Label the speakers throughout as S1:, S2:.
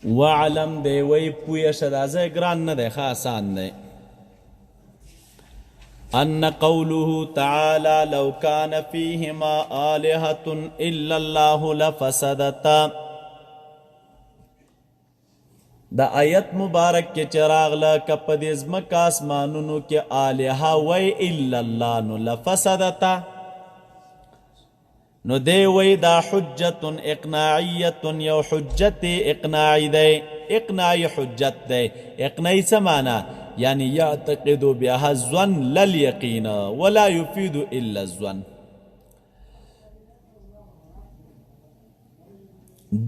S1: وعلم دی وی پوی شدازه گران نه دی خاصان دی ان قوله تعالى لو كان فيهما آلهة الا الله لفسدتا. دا آیت مبارک کے چراغ لکا دی ازمک آسمانونو کے آلہا وی الا اللہ نو لفسدتا. نو دے وی دا حجت اقناعیت یو حجت اقناعی دے اقناعی حجت دے. اقناعی سمانا یعنی یعتقد بها الظن للیقین ولا یفید الا الظن.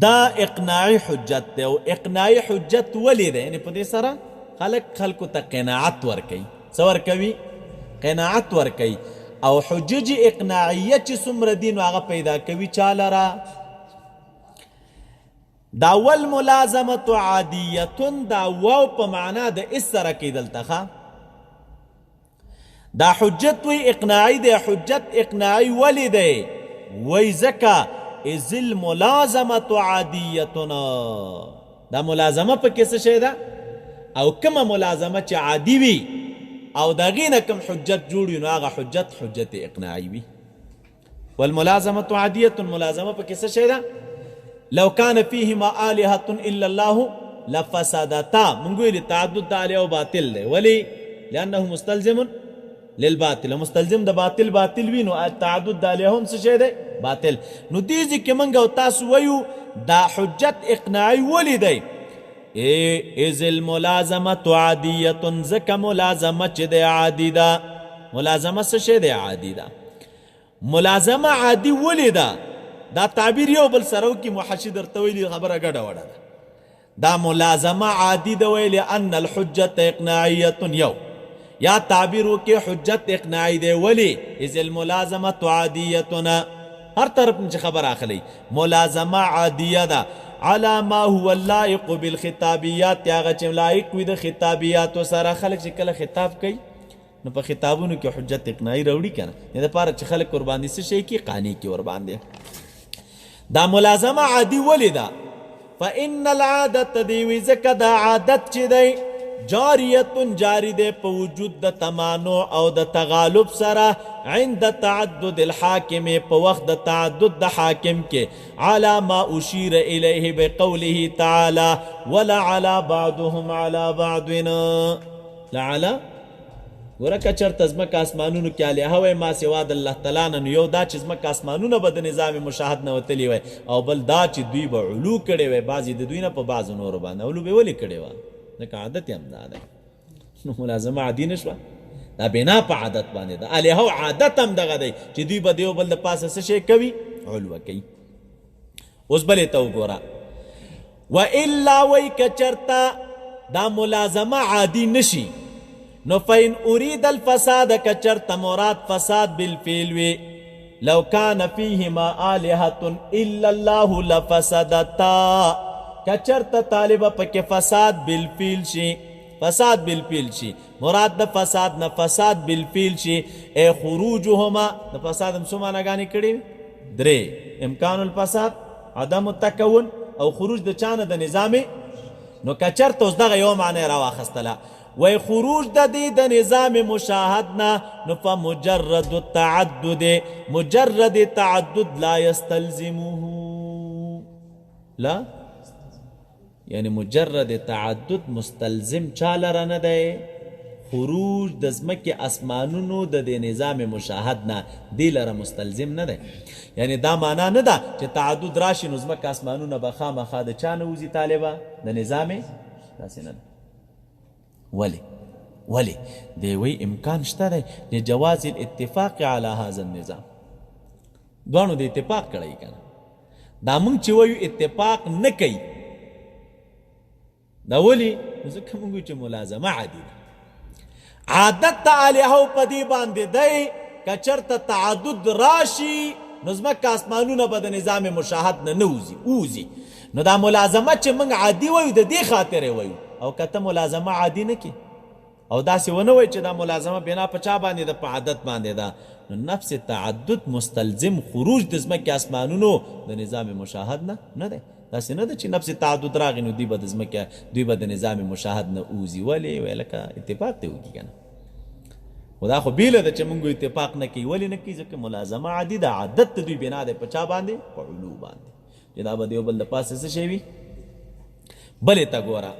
S1: دا اقناعی حجت دے. و اقناعی حجت ولی دے یعنی پدی سرا خلقو تا قناعت ورکی سور کوي قناعت ورکی. او حجج اقناعیه چی سمر دین و آغا پیدا کوي چالا را دا والملازمت عادیتن دا واو پا معنا دا اس سر کی دلتا خوا دا حجت وی اقناعی دے. حجت اقناعی ولی دے وی زکا از الملازمت عادیتنا. دا ملازمه پا کس شیده او کم ملازمه چی عادی وی او دا غینا کم حجت جوڑی نو آغا حجت اقناعی وی. والملازمت عادیت ملازمه پا کس شیده لو كان فيهما آلهة إلا الله لفسدتا. منگوی لی تعدد دا آلیه و باطل دے ولی لأنه مستلزم للباطل. مستلزم دا باطل وی نو تعدد دا آلیه هم سشے دے باطل. نو دیزی که منگو تاسو ویو دا حجت اقناعی ولی دے از الملازمت عادیت زکا ملازمت چی دے عادی دا. ملازمت سشے دے عادی دا. ملازمه عادی ولی دا دا تعبیر یو بل سرو کی محشی در طویلی خبر گڑا وڑا دا ملازمه عادی دا ویلی ان الحجت اقناعیت یو یا تعبیرو کی حجت اقناعی دے ولی از الملازمت عادیتنا ہر طرف نچ خبر آخلی ملازمه عادیه دا على ما هو اللائق بالخطابیات یاغا چم لائق وی دا خطابیات و سارا خلق چکل خطاب کئی نو پا خطابونو کی حجت اقناعی روڑی کنا یہ دا پارا چی خلق قربان دی سے شئی کی قانی کی قربان دی. دا ملازمه عادی ولی دا فإن العادت دیوی زکا دا عادت چی دی جاریتن جاری دے پا وجود دا تمانع او دا تغالب سرا عند تعدد الحاکم پا وقت دا تعدد دا حاکم کے علا ما اشیر الیہ بقوله تعالی ولعلا بعضهم علا بعضنا. لعلا ورکا چرت از مکا اسمانونو کیا لیا ہوئے ما سواد اللہ تعالیٰ نو یو دا چیز مکا اسمانونو با دا نظام مشاہد نوتلی ہوئے او بل دا چی دوی با علو کڑے ہوئے بازی دا دوی نا پا باز نورو باندھا علو بے ولی کڑے ہوئے نکا عادت یم دا دا نو ملازمہ عادی نشوا دا بنا پا عادت باندھے دا آلی ہو عادت هم دا دا چی دوی با دیو بل دا پاس سشے کوي علو کئی. اس بلے تو گورا و الا وی کچرتا دا ملازمہ عادی نشی نو فین ارید الفساد کچرت مراد فساد بالفعل وی لو کان فیہما آلہۃ الا اللہ لفسدتا. کچرت طالبہ پک فساد بالفعل شی فساد بالفعل شی مراد دا فساد نا فساد بالفعل شی اے خروجهما دا فساد ہم سو مانا گانی کڑی درے امکان الفساد عدم التکون او خروج دا چانا دا نظامی نو کچرت اس دا یو معنی روا خستلا وی خروج دا دی دا نظام مشاہدنا نفا مجرد التعدد مجرد تعدد لا يستلزمه لا یعنی مجرد تعدد مستلزم چالا رن دے خروج دزمک اسمانونو دا دی نظام مشاہدنا دی لرا مستلزم نہ دے. یعنی دا مانا ندا چی تعدد راشی نزمک اسمانونو بخام خواد چانوزی طالبا دا نظام داسی ند ولی دیوی امکان شتا دے لجواز الاتفاق على هذا النظام دوانو دی اتفاق کرائی کنا دا منگ چویو اتفاق نکی دا ولی نزکر منگو چو ملازمہ عادی عادت تا آلیہو پدی باندی دی کچرت تعدد راشی نظمک آسمانون با دا نظام مشاہد نوزی اوزی نو دا ملازمہ چو منگ عادی ویو دا دی خاطر ویو او کتا ملازمہ عادی نکی او داسې ونه وای چې دا ملازمه بنا په چا باندې ده، په عادت باندې ده، نو نفس تعدد مستلزم خروج د ځمکې اسمانونو د نظام مشاهد نه دی. داسې نه ده چې نفس تعدد راغی نو دوی به د نظام مشاهد نه اوزي. ولې؟ وایي لکه اتفاق دی وکړي که نه. خو دا خو بیله ده چې موږ اتفاق نه کوي. ولې نه کوي؟ ځکه ملازمه عادي ده، عادت د دوی بنا دی په چا باندې؟ په علو باندې، چې دا به د یو بل د پاسه څه شی وي. بلې ته ګوره،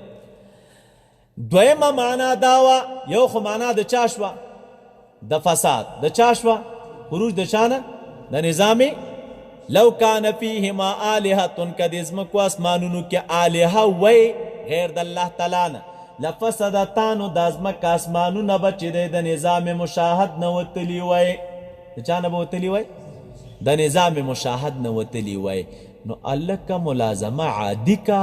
S1: دویمه معنا دا وه، یو خو معنا د چا شوه؟ د فساد. د چا شوه؟ خروج د چا نه؟ د نظام. لو کان فیهما آلهة، که د ځمکو اسمانونو کې آلهه وی غیر د الله تعالی نه، لفسدتا، نو د ځمکه اسمانونه به چې دی د نظام مشاهد نه وتلي وی. د چا نه به وتلي وی؟ د نظام مشاهد نه وتلي وی. نو الکه ملازمه عادي کا،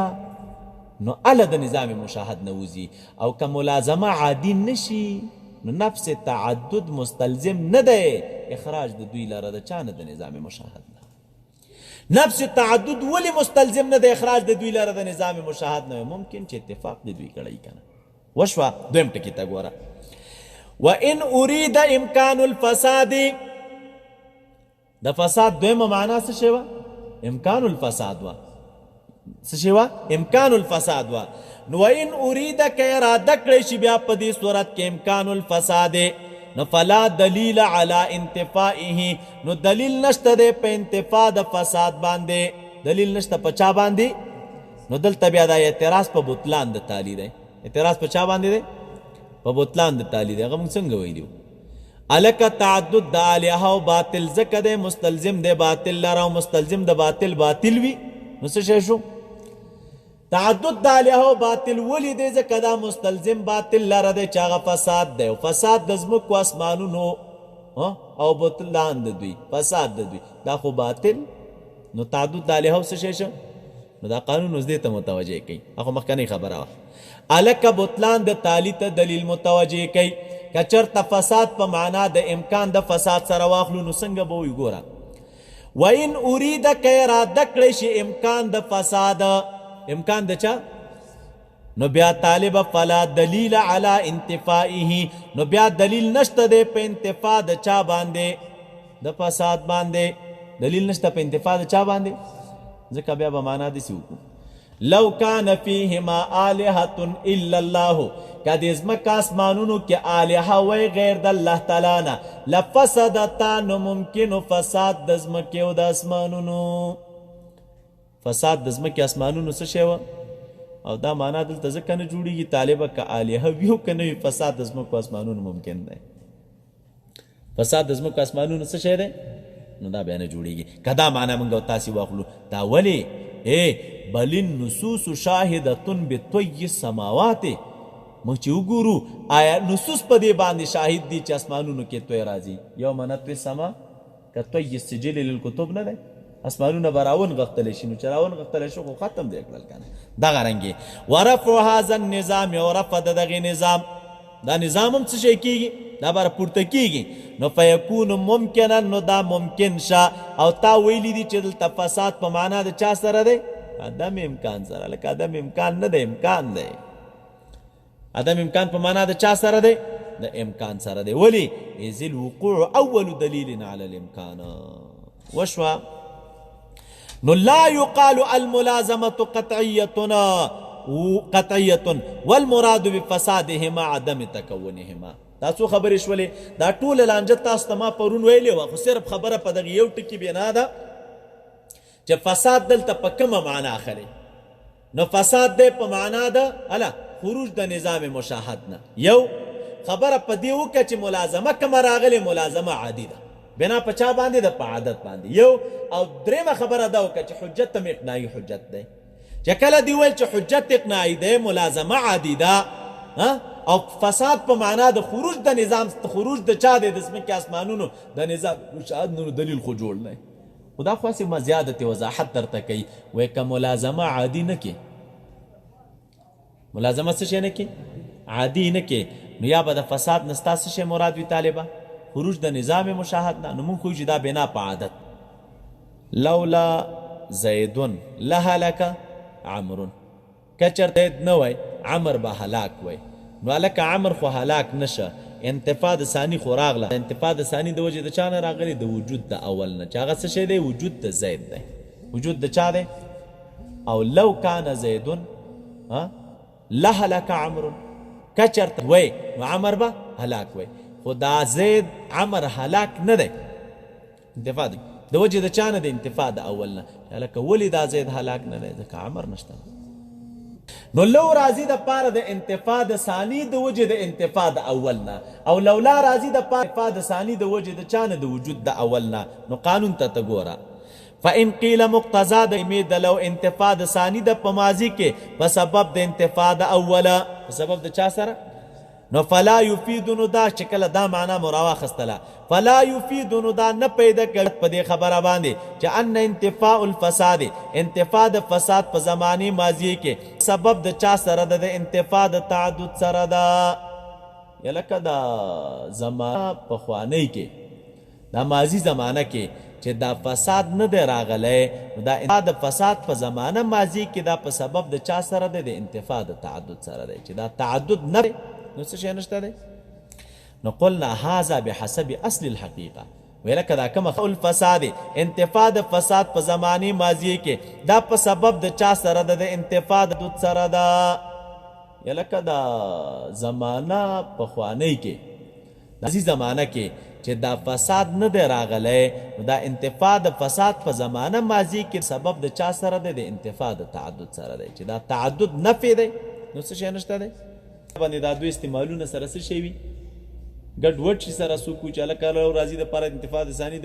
S1: نو اله د نظام مشاهد نه وځي. او که ملازمه عادي نشي، نو نفس تعدد مستلزم نه دی اخراج د دوی لره د چا نه؟ د نظام مشاهد نه. نفس تعدد ولی مستلزم نه د اخراج د دوی لره د نظام مشاهد نه؟ ممکن چې اتفاق د دوی کړی کنه. وشوه. دویم ټکی ته ګوره، وان اريد امکان الفساد. د فساد دویمه معنا څه شی وه؟ امکان الفساد وه. څه شی وه؟ امکان الفساد وه. نو وان اريد که اراده کړی شي بیا په دې صورت کې امکان الفساد، نو فلا دلیل علی انتفائه، نو دلیل نشته دی په انتفاع د فساد باندې. دلیل نشته په چا باندې؟ نو دلته بیا دا اعتراض په بطلان د تالی دی. اعتراض په چا باندې دی؟ په بطلان د تالی دی. هغه موږ څنګه ویلي وو؟ الکه تعدد د الهه او باطل ځکه دی مستلزم دی باطل لره، او مستلزم د باطل باطل وي. نو څه شی شو؟ تعدد د الهه او باطل ولی دی ځکه دا مستلزم باطل لره دی چې هغه فساد دی. او فساد د ځمکو اسمانونو او بطلان د دوی، فساد د دوی دا خو باطل. نو تعدد د الهه څه شی شو؟ نو دا قانون اوس دې ته متوجه کوي. هغه مخکنۍ خبره وه. الکه بطلان د تالی ته دلیل متوجه کوي. که چېرته فساد په معنا د امکان د فساد سره واخلو نو څنګه به وي؟ ګوره، وان اریده که اراده کړی شي امکان د فساد، امکان د چا؟ نو بیا طالب فلا دلیل علی انتفائه، نو بیا دلیل نشته دی په انتفاع د چا باندې؟ د فساد باندې. دلیل نشته په انتفاع د چا باندې؟ ځکه بیا به معنا داسې وکړو، لو کان فیهما آلهة الا الله، که د ځمکه اسمانونو کې آلهه وی غیر د الله تعالی نه، لفسدتا، نو ممکن فساد د ځمکې او د اسمانونو. فساد د ځمکې اسمانونو څه شی وه؟ او دا معنا دلته ځکه نه جوړېږي طالبه که آلهه وي او که نه وي، فساد د ځمکو اسمانونو ممکن دی. فساد د ځمکو اسمانونو څه شی دی؟ نو دا بیا نه جوړېږي. که دا معنا موږ او تاسې واخلو، دا ولې؟ بل النصوص شاهدة بطی السماوات، موږ چې وګورو آیا نصوص په دې باندې شاهد دي چې اسمانونو کې توی راځي. یوم نطوی السما کطی السجل للکتب نه دی؟ اسمانونه به راونغښتلی شي، نو چې راونغښتلی شي خو ختم دی کړل که نه. دغه رنګې ورفع هذا النظام، او رفع د دغې نظام، دا نظام هم څه شی کېږي؟ دا به راپورته کېږي. نو فیکون ممکنا، نو دا ممکن شه. او تا ویلی دي چې دلته فساد په معنا د چا سره دی؟ عدم امکان سره. لکه عدم امکان نه دی، امکان دی. عدم امکان په معنا د چا سره دی؟ د امکان سره دی. ولی؟ اذ الوقوع اول دلیل علی الامکان. وشوه. نو لا يقال الملازمة قطعية والمراد بفسادهما عدم تكونهما. دا څو خبرې شولې؟ دا ټوله لانجه تاسو ته ما پرون ویلې وه، خو صرف خبره په دغه یو ټکي بنا ده چې فساد دلته په کومه معنا اخلي. نو فساد دی په معنا ده خروج د نظام مشاهد نه. یو خبره په دې وکړه چې ملازمه کومه راغلې، ملازمه عادي ده بنا په چا باندې؟ د په عادت باندې. یو. او درېمه خبره دا وکړه چې حجت هم اقناعي حجت دی. چې کله دی ویل چې حجت اقناعي دی، ملازمه عادي ده، او فساد په معنا د خروج د نظام، خروج د چا دی؟ د ځمکې اسمانونو د نظام مشاهد، نو دلیل خو جوړ نه. خو دا خو هسې زیادت وضاحت درته کوي. وایي که ملازمه عادي نه کې، ملازمه څه شی نه کې؟ عادي نه کې، نو یا به د فساد نه ستا څه شی مراد وي طالبه؟ خروج د نظام مشاهد نه. نو مونږ خو چې دا بنا په عادت. لولا زید لهلک عمرو، که چېرته زید نه وای عمر به هلاک وای. نو هلکه عمر خو هلاک نشه، انتفاع د ثاني خو راغله. انتفاع د ثاني د وجې د چا نه راغلی؟ د وجود د اول نه، چې هغه څه شی دی؟ وجود د زید دی. وجود د چا دی؟ او لو کان زیدون لهلک عمرو، که چېرته وی نو عمر به هلاک وی، خو دا زید عمر هلاک نه دی. انتفاع دی د وجې د چا نه دی؟ انتفاع د اول نه. هلکه ولې دا زید هلاک نه دی؟ ځکه عمر نشته. نو لو راځي د پاره د انتفاع د ثاني د وجې د انتفاع د اول نه، او لولا راځي د پاره انتفاع د ثاني د وجې د چا نه؟ د وجود د اول نه. نو قانون ته ګوره، فإن قیل مقتضا د امید لو انتفاع د ثاني د په ماضي کې په سبب د انتفاع د اوله، په سبب د چا سره؟ نو فلا یفید، نو دا چې کله دا معنا مراواخستله، فلا یفید، نو دا نه پیدا کوي په دې خبره باندې چې ان انتفاع الفساد، انتفاع د فساد په زمانه ماضی کې سبب د چا سره ده؟ د انتفاع د تعدد سره ده. یا لکه دا زمانه پخوانی کې، دا ماضی زمانه کې چې دا فساد نه دی راغلی، دا انتفاع د فساد په زمانه ماضی کې دا په سبب د چا سره ده؟ د انتفاع د تعدد سره ده. چې دا تعدد نه دی نو څه شی نشته دی؟ نو قلنا هذا بحسب اصل الحقیقه، ویله که دا کومه الفساد انتفاع د فساد په زمانه ماضی کې دا په سبب د چا سره ده؟ د انتفاع د تعدد سره ده. یا لکه دا زمانه پخوانی کې، ماضی زمانه کې چې دا فساد نه دی راغلی، دا انتفاع د فساد په زمانه ماضی کې سبب د چا سره ده؟ د انتفاع د تعدد سره ده. چې دا تعدد نفی دی نو څه شی نشته دی؟ باندې دا دوی استعمالونه سره څه شی وي؟ ګډوډ شي سره څوک چې هلکه راځي د پاره انتفاع د ثاني